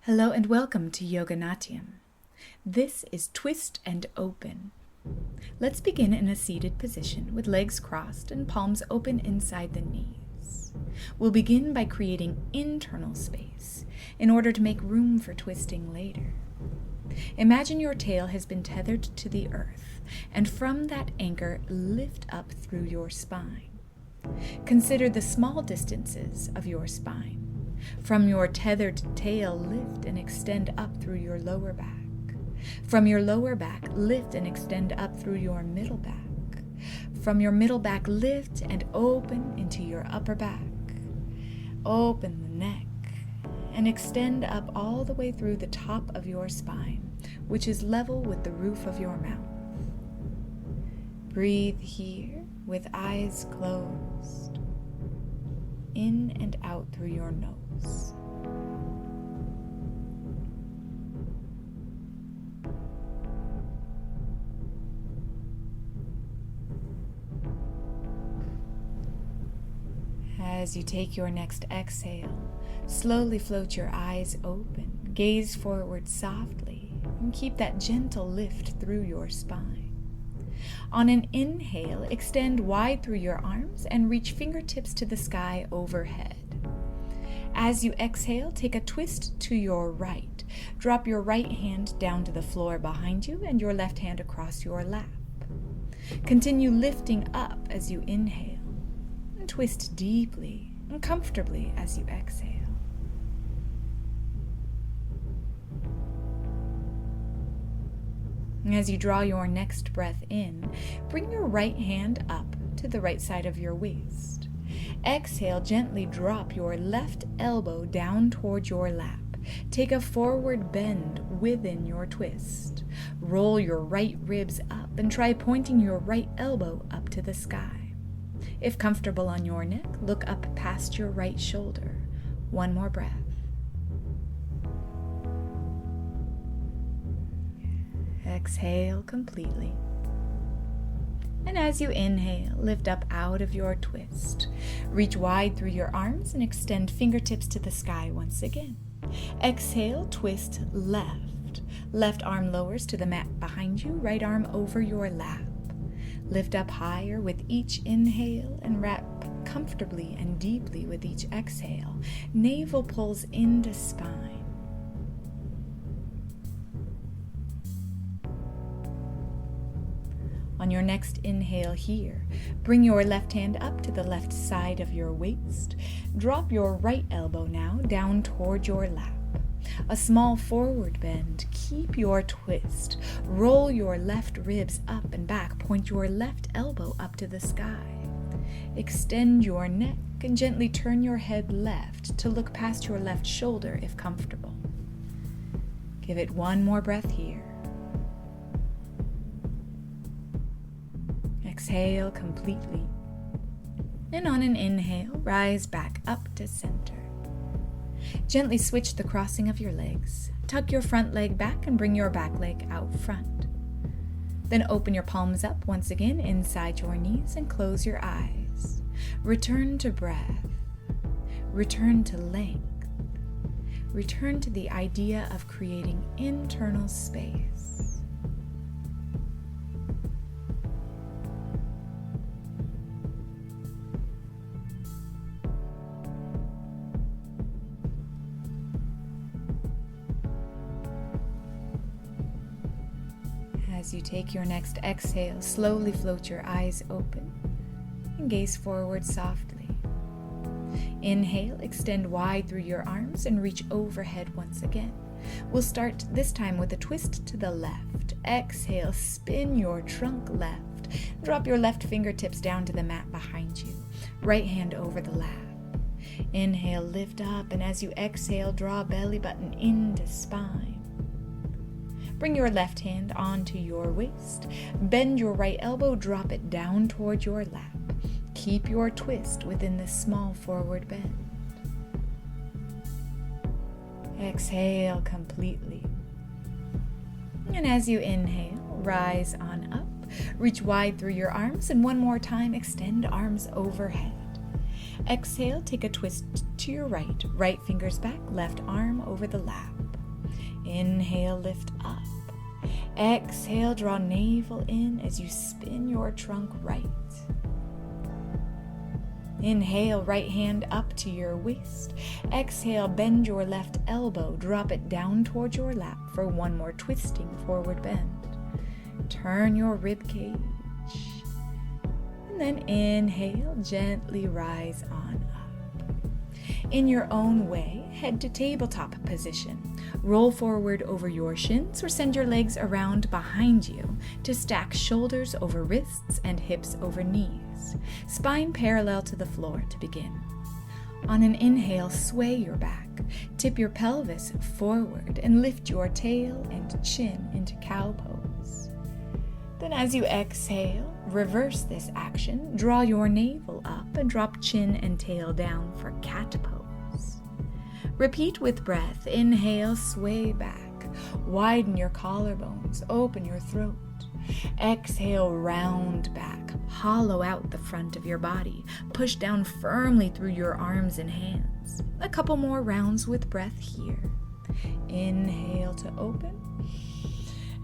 Hello and welcome to Yoga Natyam. This is Twist and Open. Let's begin in a seated position with legs crossed and palms open inside the knees. We'll begin by creating internal space in order to make room for twisting later. Imagine your tail has been tethered to the earth, and from that anchor, lift up through your spine. Consider the small distances of your spine. From your tethered tail, lift and extend up through your lower back. From your lower back, lift and extend up through your middle back. From your middle back, lift and open into your upper back. Open the neck and extend up all the way through the top of your spine, which is level with the roof of your mouth. Breathe here with eyes closed, in and out through your nose. As you take your next exhale, slowly float your eyes open, gaze forward softly, and keep that gentle lift through your spine. On an inhale, extend wide through your arms and reach fingertips to the sky overhead. As you exhale, take a twist to your right. Drop your right hand down to the floor behind you and your left hand across your lap. Continue lifting up as you inhale, and twist deeply and comfortably as you exhale. As you draw your next breath in, bring your right hand up to the right side of your waist. Exhale, gently drop your left elbow down toward your lap. Take a forward bend within your twist. Roll your right ribs up and try pointing your right elbow up to the sky. If comfortable on your neck, look up past your right shoulder. One more breath. Exhale completely. And as you inhale, lift up out of your twist. Reach wide through your arms and extend fingertips to the sky once again. Exhale, twist left. Left arm lowers to the mat behind you, right arm over your lap. Lift up higher with each inhale and wrap comfortably and deeply with each exhale. Navel pulls into spine. On your next inhale here, bring your left hand up to the left side of your waist. Drop your right elbow now down toward your lap. A small forward bend. Keep your twist. Roll your left ribs up and back. Point your left elbow up to the sky. Extend your neck and gently turn your head left to look past your left shoulder if comfortable. Give it one more breath here. Exhale completely. And on an inhale, rise back up to center. Gently switch the crossing of your legs. Tuck your front leg back and bring your back leg out front. Then open your palms up once again inside your knees and close your eyes. Return to breath. Return to length. Return to the idea of creating internal space. As you take your next exhale, slowly float your eyes open and gaze forward softly. Inhale, extend wide through your arms and reach overhead once again. We'll start this time with a twist to the left. Exhale, spin your trunk left. Drop your left fingertips down to the mat behind you. Right hand over the lap. Inhale, lift up, and as you exhale, draw belly button into spine. Bring your left hand onto your waist. Bend your right elbow, drop it down toward your lap. Keep your twist within this small forward bend. Exhale completely. And as you inhale, rise on up. Reach wide through your arms, and one more time, extend arms overhead. Exhale, take a twist to your right. Right fingers back, left arm over the lap. Inhale, lift up. Exhale, draw navel in as you spin your trunk right. Inhale, right hand up to your waist. Exhale, bend your left elbow, drop it down toward your lap for one more twisting forward bend. Turn your rib cage. And then inhale, gently rise on up. In your own way, head to tabletop position. Roll forward over your shins or send your legs around behind you to stack shoulders over wrists and hips over knees. Spine parallel to the floor to begin. On an inhale, sway your back. Tip your pelvis forward and lift your tail and chin into cow pose. Then as you exhale, reverse this action. Draw your navel up and drop chin and tail down for cat pose. Repeat with breath. Inhale, sway back. Widen your collarbones, open your throat. Exhale, round back. Hollow out the front of your body. Push down firmly through your arms and hands. A couple more rounds with breath here. Inhale to open.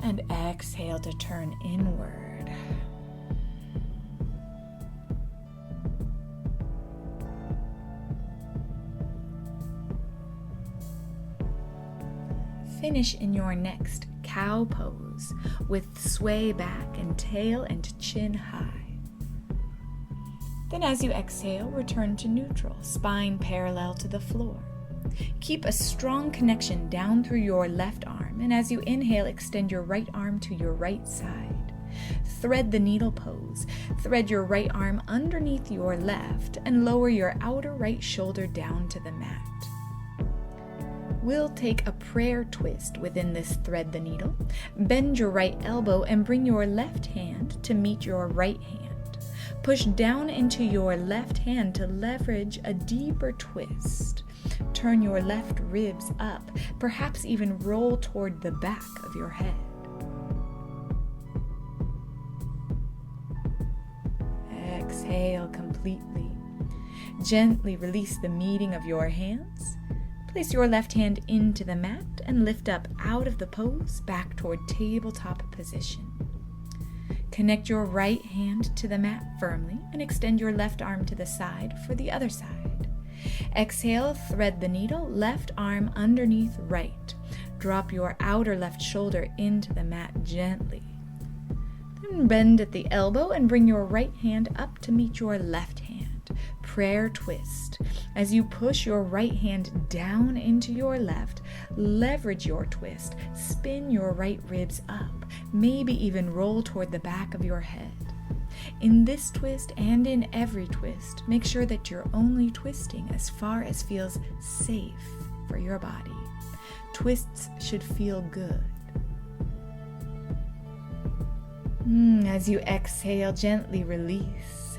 And exhale to turn inward. Finish in your next cow pose with sway back and tail and chin high. Then as you exhale, return to neutral, spine parallel to the floor. Keep a strong connection down through your left arm, and as you inhale, extend your right arm to your right side. Thread the needle pose. Thread your right arm underneath your left and lower your outer right shoulder down to the mat. We'll take a prayer twist within this thread the needle. Bend your right elbow and bring your left hand to meet your right hand. Push down into your left hand to leverage a deeper twist. Turn your left ribs up, perhaps even roll toward the back of your head. Exhale completely. Gently release the meeting of your hands. Place your left hand into the mat and lift up out of the pose back toward tabletop position. Connect your right hand to the mat firmly and extend your left arm to the side for the other side. Exhale, thread the needle, left arm underneath right. Drop your outer left shoulder into the mat gently. Then bend at the elbow and bring your right hand up to meet your left hand. Prayer twist. As you push your right hand down into your left, leverage your twist. Spin your right ribs up. Maybe even roll toward the back of your head. In this twist and in every twist, make sure that you're only twisting as far as feels safe for your body. Twists should feel good. As you exhale, gently release.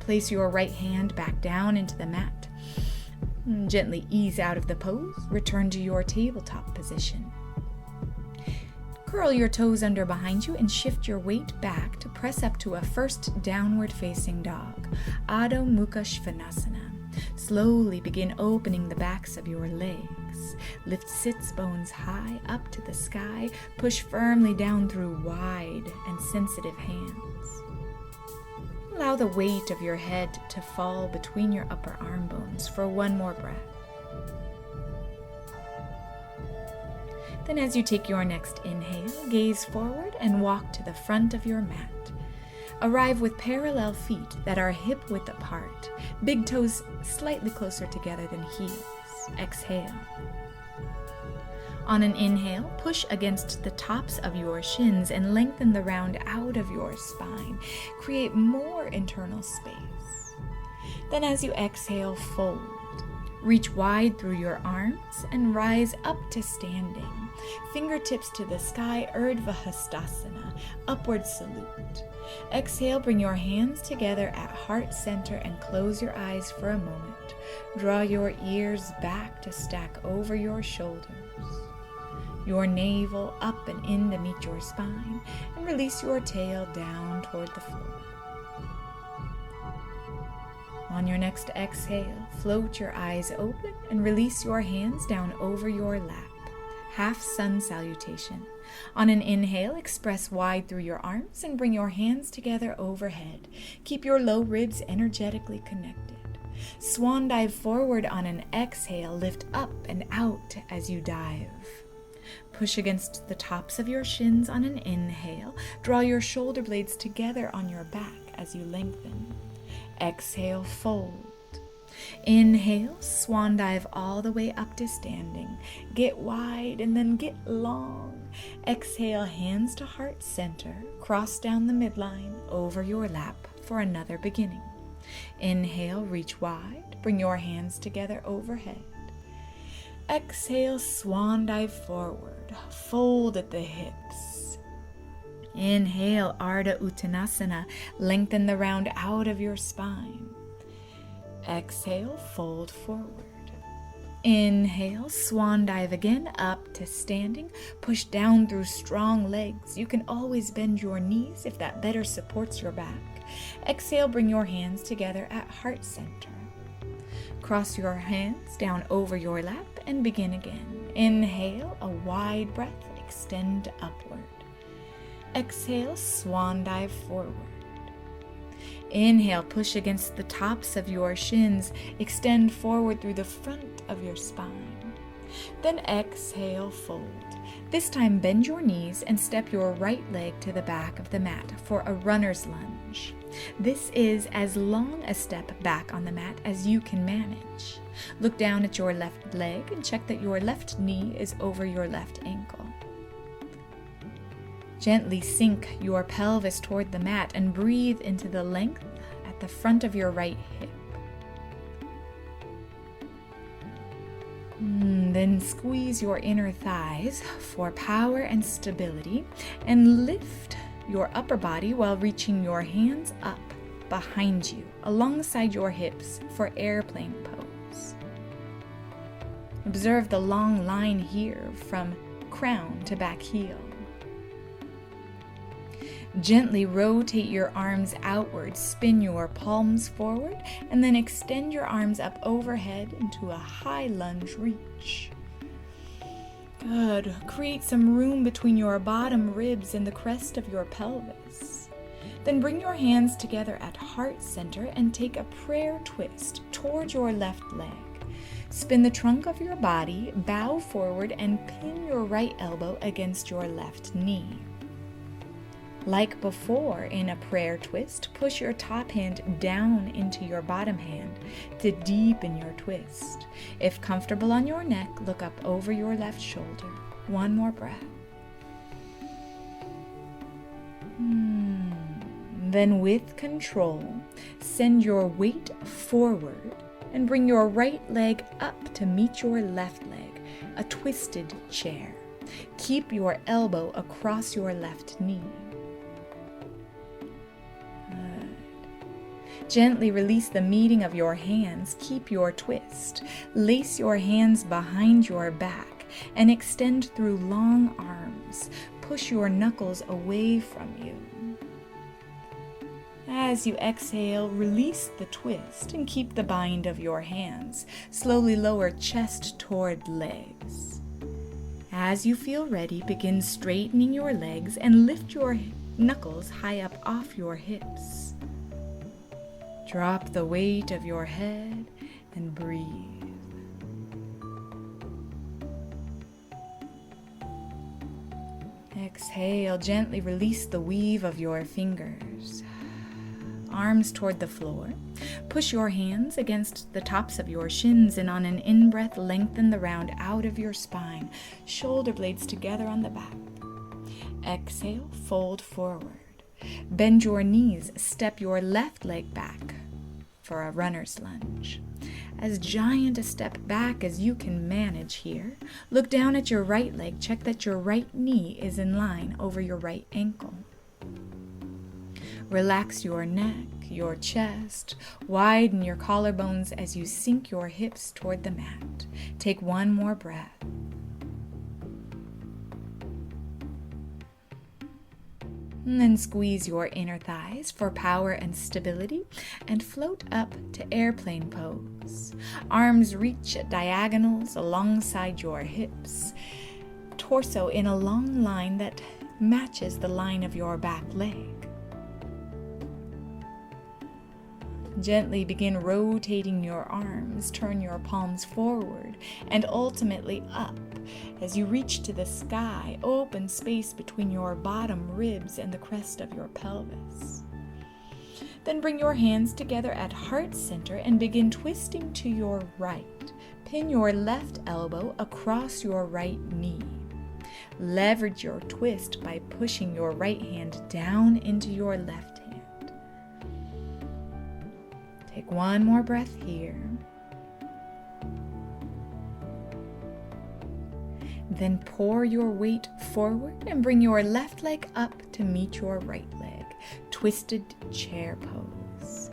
Place your right hand back down into the mat. Gently ease out of the pose. Return to your tabletop position. Curl your toes under behind you and shift your weight back to press up to a first downward facing dog, Adho Mukha Svanasana. Slowly begin opening the backs of your legs. Lift sits bones high up to the sky. Push firmly down through wide and sensitive hands. Allow the weight of your head to fall between your upper arm bones for one more breath. Then as you take your next inhale, gaze forward and walk to the front of your mat. Arrive with parallel feet that are hip-width apart, big toes slightly closer together than heels. Exhale. On an inhale, push against the tops of your shins and lengthen the round out of your spine. Create more internal space. Then as you exhale, fold. Reach wide through your arms and rise up to standing. Fingertips to the sky, Urdhva Hastasana, upward salute. Exhale, bring your hands together at heart center and close your eyes for a moment. Draw your ears back to stack over your shoulders. Your navel up and in to meet your spine, and release your tail down toward the floor. On your next exhale, float your eyes open and release your hands down over your lap. half Sun Salutation. On an inhale, express wide through your arms and bring your hands together overhead. Keep your low ribs energetically connected. Swan dive forward on an exhale, lift up and out as you dive. Push against the tops of your shins on an inhale. Draw your shoulder blades together on your back as you lengthen. Exhale, fold. Inhale, swan dive all the way up to standing. Get wide and then get long. Exhale, hands to heart center. Cross down the midline over your lap for another beginning. Inhale, reach wide. Bring your hands together overhead. Exhale, swan dive forward. Fold at the hips. Inhale, Ardha Uttanasana. Lengthen the round out of your spine. Exhale, fold forward. Inhale, swan dive again up to standing. Push down through strong legs. You can always bend your knees if that better supports your back. Exhale, bring your hands together at heart center. Cross your hands down over your lap and begin again. Inhale, a wide breath, extend upward. Exhale, swan dive forward. Inhale, push against the tops of your shins, extend forward through the front of your spine. Then exhale, fold. This time bend your knees and step your right leg to the back of the mat for a runner's lunge. This is as long a step back on the mat as you can manage. Look down at your left leg and check that your left knee is over your left ankle. Gently sink your pelvis toward the mat and breathe into the length at the front of your right hip. Then squeeze your inner thighs for power and stability and lift your upper body while reaching your hands up behind you alongside your hips for airplane pose. Observe the long line here from crown to back heel. Gently rotate your arms outward, spin your palms forward, and then extend your arms up overhead into a high lunge reach. Good. Create some room between your bottom ribs and the crest of your pelvis. Then bring your hands together at heart center and take a prayer twist toward your left leg. Spin the trunk of your body, bow forward, and pin your right elbow against your left knee. Like before in a prayer twist, push your top hand down into your bottom hand to deepen your twist. If comfortable on your neck, look up over your left shoulder. One more breath. Then with control, send your weight forward and bring your right leg up to meet your left leg, a twisted chair. Keep your elbow across your left knee. Gently release the meeting of your hands. Keep your twist. Lace your hands behind your back and extend through long arms. Push your knuckles away from you. As you exhale, release the twist and keep the bind of your hands. Slowly lower chest toward legs. As you feel ready, begin straightening your legs and lift your knuckles high up off your hips. Drop the weight of your head and breathe. Exhale, gently release the weave of your fingers. Arms toward the floor. Push your hands against the tops of your shins and on an in-breath, lengthen the round out of your spine. Shoulder blades together on the back. Exhale, fold forward. Bend your knees, step your left leg back for a runner's lunge. As giant a step back as you can manage here. Look down at your right leg, check that your right knee is in line over your right ankle. Relax your neck, your chest, widen your collarbones as you sink your hips toward the mat. Take one more breath. And then squeeze your inner thighs for power and stability and float up to airplane pose. Arms reach at diagonals alongside your hips. torso in a long line that matches the line of your back leg. Gently begin rotating your arms, turn your palms forward and ultimately up as you reach to the sky, open space between your bottom ribs and the crest of your pelvis. Then bring your hands together at heart center and begin twisting to your right. Pin your left elbow across your right knee. Leverage your twist by pushing your right hand down into your left hand. Take one more breath here. Then pour your weight forward and bring your left leg up to meet your right leg. Twisted chair pose.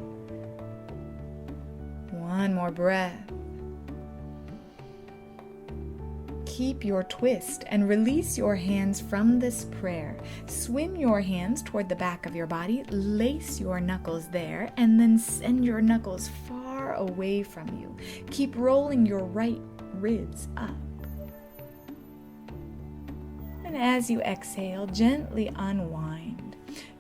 One more breath. Keep your twist and release your hands from this prayer. Swim your hands toward the back of your body, lace your knuckles there, and then send your knuckles far away from you. Keep rolling your right ribs up. And as you exhale, gently unwind.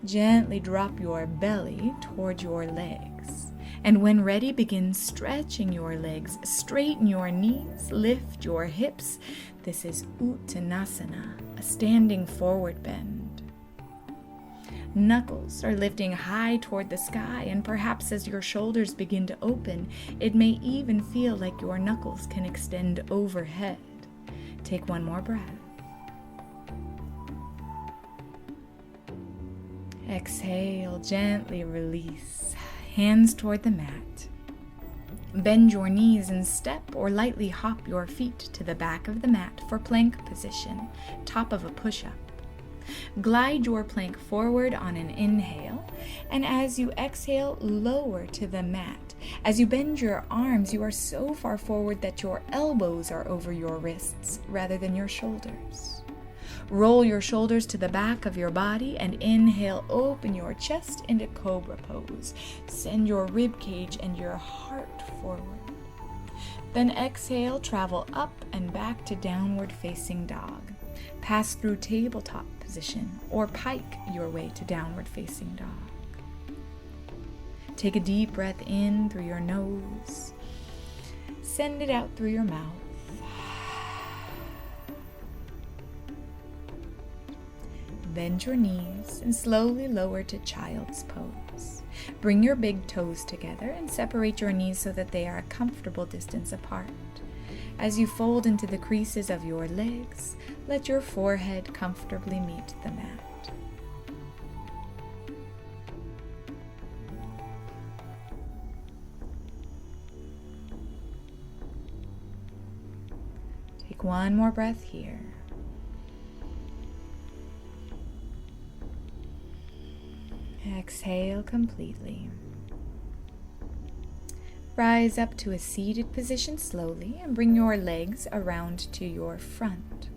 Gently drop your belly toward your legs. And when ready, begin stretching your legs. Straighten your knees, lift your hips. This is Uttanasana, a standing forward bend. Knuckles are lifting high toward the sky, and perhaps as your shoulders begin to open, it may even feel like your knuckles can extend overhead. Take one more breath. Exhale, gently release. Hands toward the mat. Bend your knees and step or lightly hop your feet to the back of the mat for plank position, top of a push-up. Glide your plank forward on an inhale, and as you exhale, lower to the mat. As you bend your arms, you are so far forward that your elbows are over your wrists rather than your shoulders. Roll your shoulders to the back of your body and inhale, open your chest into cobra pose. Send your rib cage and your heart forward. Then exhale, travel up and back to downward facing dog. Pass through tabletop position or pike your way to downward facing dog. Take a deep breath in through your nose. Send it out through your mouth. Bend your knees and slowly lower to child's pose. Bring your big toes together and separate your knees so that they are a comfortable distance apart. As you fold into the creases of your legs, let your forehead comfortably meet the mat. Take one more breath here. Exhale completely. Rise up to a seated position slowly and bring your legs around to your front.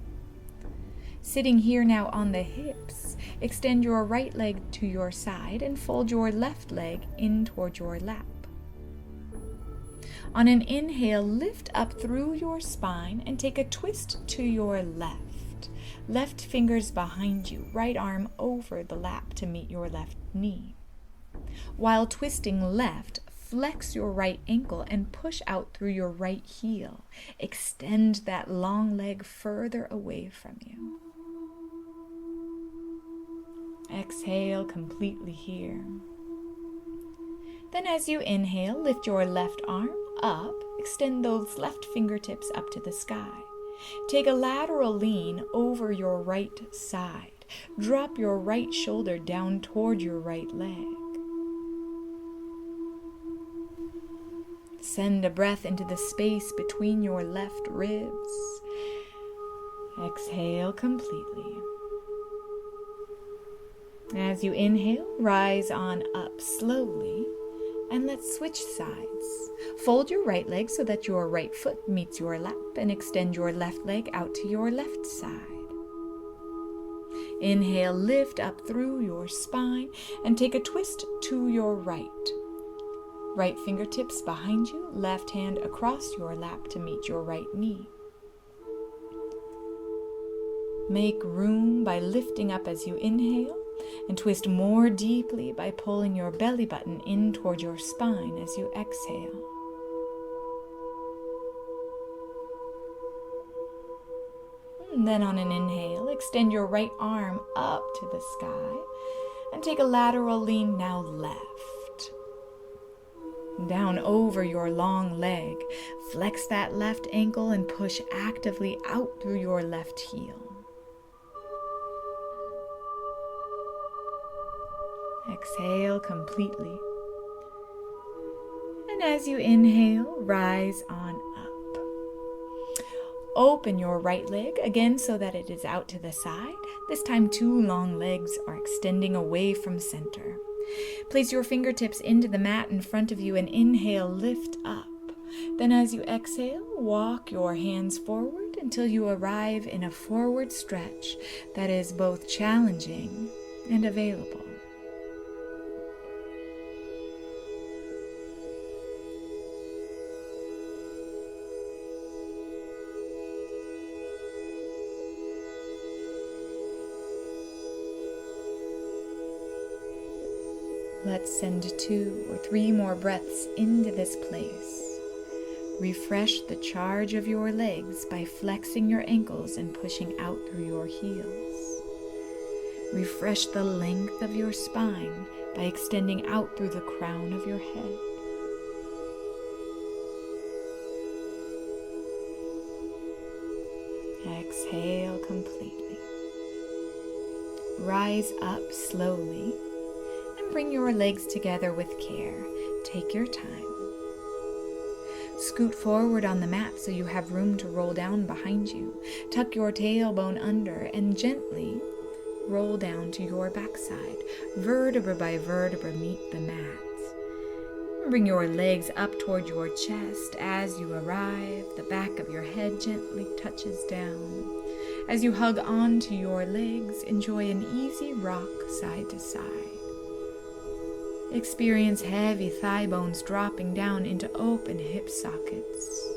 Sitting here now on the hips, extend your right leg to your side and fold your left leg in toward your lap. On an inhale, lift up through your spine and take a twist to your left. Left fingers behind you, right arm over the lap to meet your left knee. While twisting left, flex your right ankle and push out through your right heel. Extend that long leg further away from you. Exhale completely here. Then as you inhale, lift your left arm up, extend those left fingertips up to the sky. Take a lateral lean over your right side. Drop your right shoulder down toward your right leg. Send a breath into the space between your left ribs. Exhale completely. As you inhale, rise on up slowly. And let's switch sides. Fold your right leg so that your right foot meets your lap and extend your left leg out to your left side. Inhale, lift up through your spine and take a twist to your right. Right fingertips behind you, left hand across your lap to meet your right knee. Make room by lifting up as you inhale, and twist more deeply by pulling your belly button in toward your spine as you exhale. And then on an inhale, extend your right arm up to the sky and take a lateral lean now left. Down over your long leg, flex that left ankle and push actively out through your left heel. Exhale completely. And as you inhale, rise on up. Open your right leg again so that it is out to the side. This time 2 long legs are extending away from center. Place your fingertips into the mat in front of you and inhale, lift up. Then as you exhale, walk your hands forward until you arrive in a forward stretch that is both challenging and available. Let's send 2 or 3 more breaths into this place. Refresh the charge of your legs by flexing your ankles and pushing out through your heels. Refresh the length of your spine by extending out through the crown of your head. Exhale completely. Rise up slowly. Bring your legs together with care. Take your time. Scoot forward on the mat so you have room to roll down behind you. Tuck your tailbone under and gently roll down to your backside. Vertebra by vertebra meet the mat. Bring your legs up toward your chest. As you arrive, the back of your head gently touches down. As you hug onto your legs, enjoy an easy rock side to side. Experience heavy thigh bones dropping down into open hip sockets.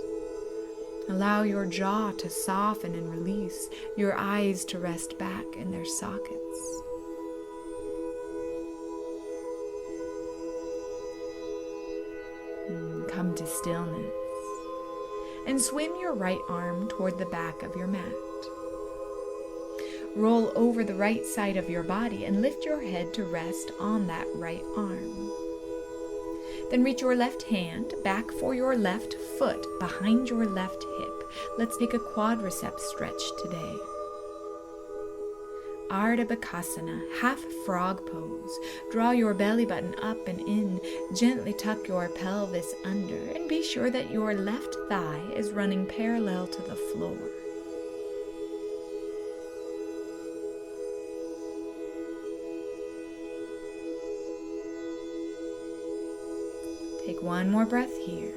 Allow your jaw to soften and release, your eyes to rest back in their sockets. Come to stillness and swim your right arm toward the back of your mat. Roll over the right side of your body and lift your head to rest on that right arm. Then reach your left hand back for your left foot behind your left hip. Let's take a quadricep stretch today. Ardha Bakasana, half frog pose. Draw your belly button up and in. Gently tuck your pelvis under and be sure that your left thigh is running parallel to the floor. Take one more breath here.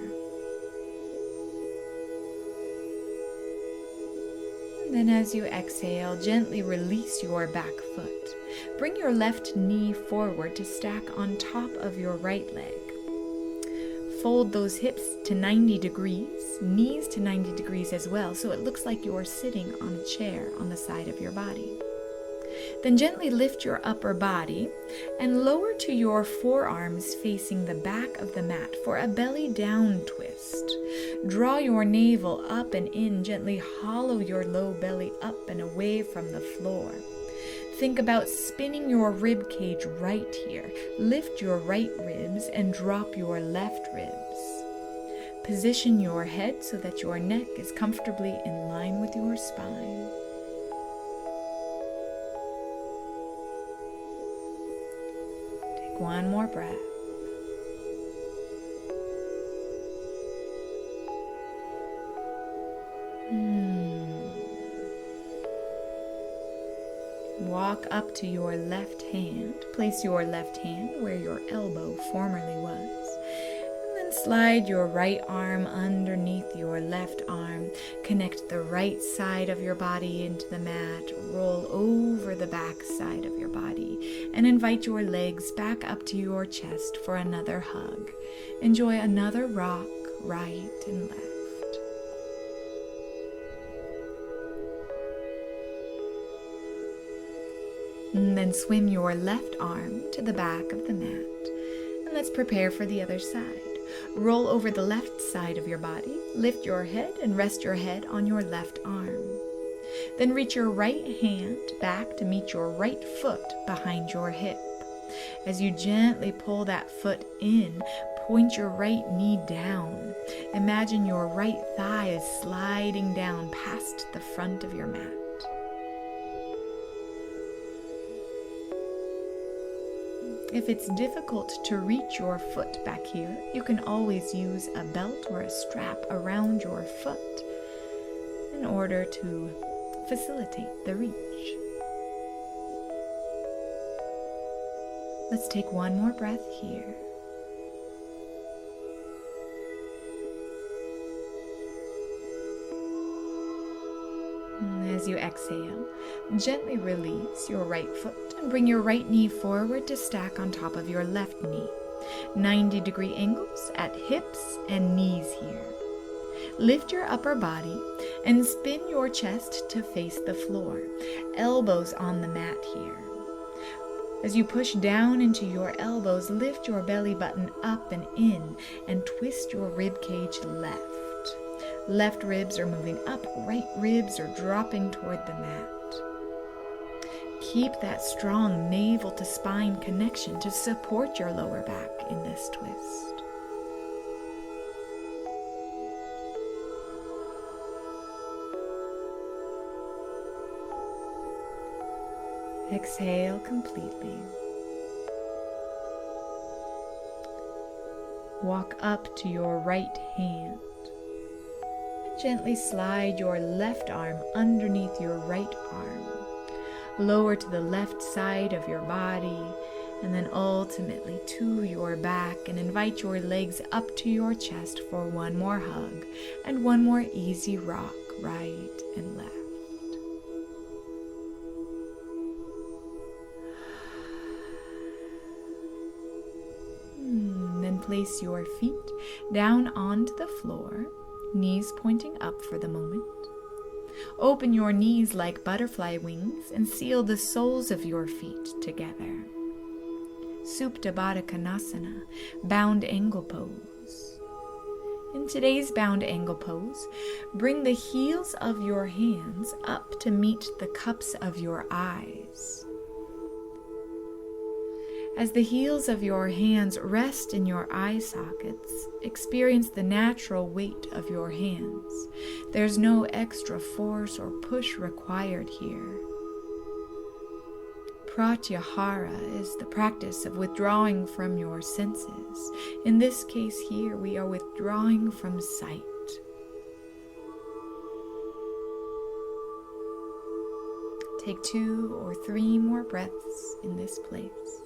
And then as you exhale, gently release your back foot. Bring your left knee forward to stack on top of your right leg. Fold those hips to 90 degrees, knees to 90 degrees as well, so it looks like you're sitting on a chair on the side of your body. Then gently lift your upper body and lower to your forearms facing the back of the mat for a belly down twist. Draw your navel up and in, gently hollow your low belly up and away from the floor. Think about spinning your rib cage right here. Lift your right ribs and drop your left ribs. Position your head so that your neck is comfortably in line with your spine. One more breath. Walk up to your left hand. Place your left hand where your elbow formerly was. And then slide your right arm underneath your left arm. Connect the right side of your body into the mat. Roll over the back side of your body. And invite your legs back up to your chest for another hug. Enjoy another rock right and left. And then swim your left arm to the back of the mat. And let's prepare for the other side. Roll over the left side of your body, lift your head and rest your head on your left arm. Then reach your right hand back to meet your right foot behind your hip. As you gently pull that foot in, point your right knee down. Imagine your right thigh is sliding down past the front of your mat. If it's difficult to reach your foot back here, you can always use a belt or a strap around your foot in order to facilitate the reach. Let's take one more breath here. As you exhale, gently release your right foot and bring your right knee forward to stack on top of your left knee. 90-degree angles at hips and knees here. Lift your upper body and spin your chest to face the floor, elbows on the mat here. As you push down into your elbows, lift your belly button up and in and twist your rib cage left. Left ribs are moving up, right ribs are dropping toward the mat. Keep that strong navel to spine connection to support your lower back in this twist. Exhale completely. Walk up to your right hand. Gently slide your left arm underneath your right arm. Lower to the left side of your body, and then ultimately to your back, and invite your legs up to your chest for one more hug and one more easy rock right and left. Then place your feet down onto the floor, knees pointing up for the moment. Open your knees like butterfly wings and seal the soles of your feet together. Supta Baddha Kanasana, bound angle pose. In today's bound angle pose, bring the heels of your hands up to meet the cups of your eyes. As the heels of your hands rest in your eye sockets, experience the natural weight of your hands. There's no extra force or push required here. Pratyahara is the practice of withdrawing from your senses. In this case here, we are withdrawing from sight. Take 2 or 3 more breaths in this place.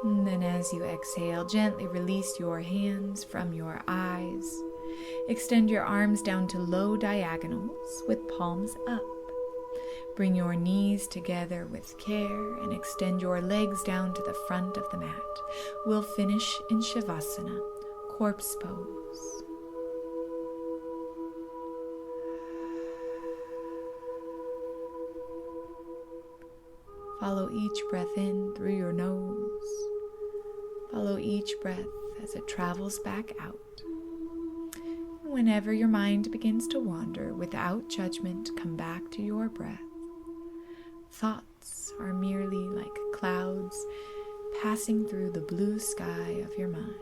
And then as you exhale, gently release your hands from your eyes. Extend your arms down to low diagonals with palms up. Bring your knees together with care and extend your legs down to the front of the mat. We'll finish in Shavasana, corpse pose. Follow each breath in through your nose. Follow each breath as it travels back out. Whenever your mind begins to wander, without judgment, come back to your breath. Thoughts are merely like clouds passing through the blue sky of your mind.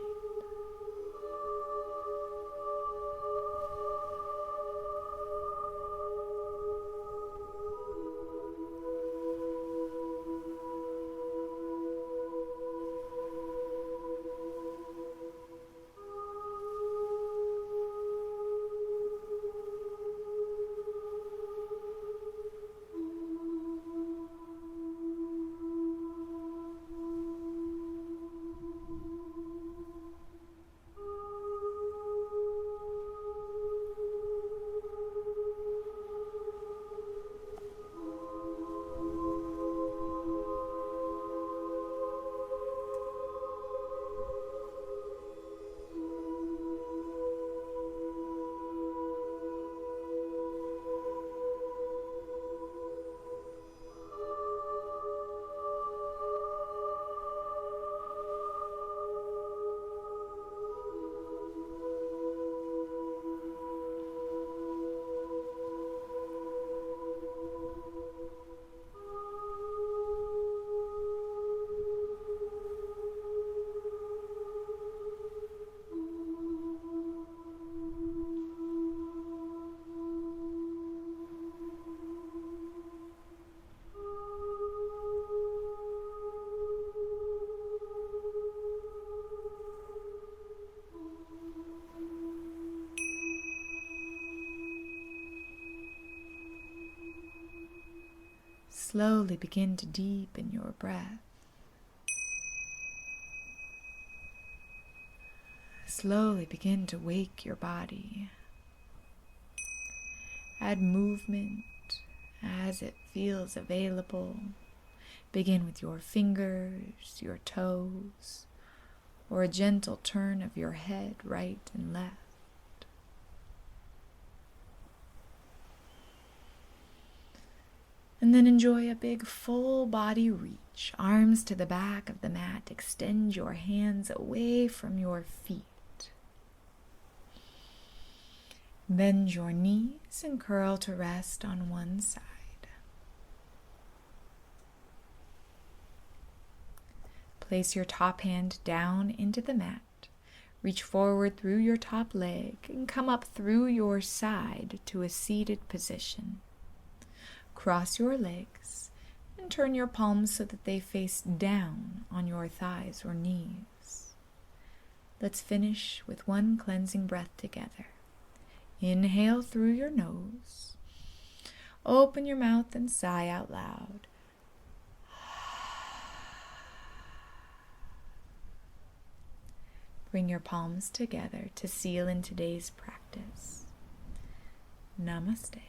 Slowly begin to deepen your breath. Slowly begin to wake your body. Add movement as it feels available. Begin with your fingers, your toes, or a gentle turn of your head right and left. And then enjoy a big full body reach, arms to the back of the mat. Extend your hands away from your feet. Bend your knees and curl to rest on one side. Place your top hand down into the mat. Reach forward through your top leg and come up through your side to a seated position. Cross your legs and turn your palms so that they face down on your thighs or knees. Let's finish with one cleansing breath together. Inhale through your nose. Open your mouth and sigh out loud. Bring your palms together to seal in today's practice. Namaste.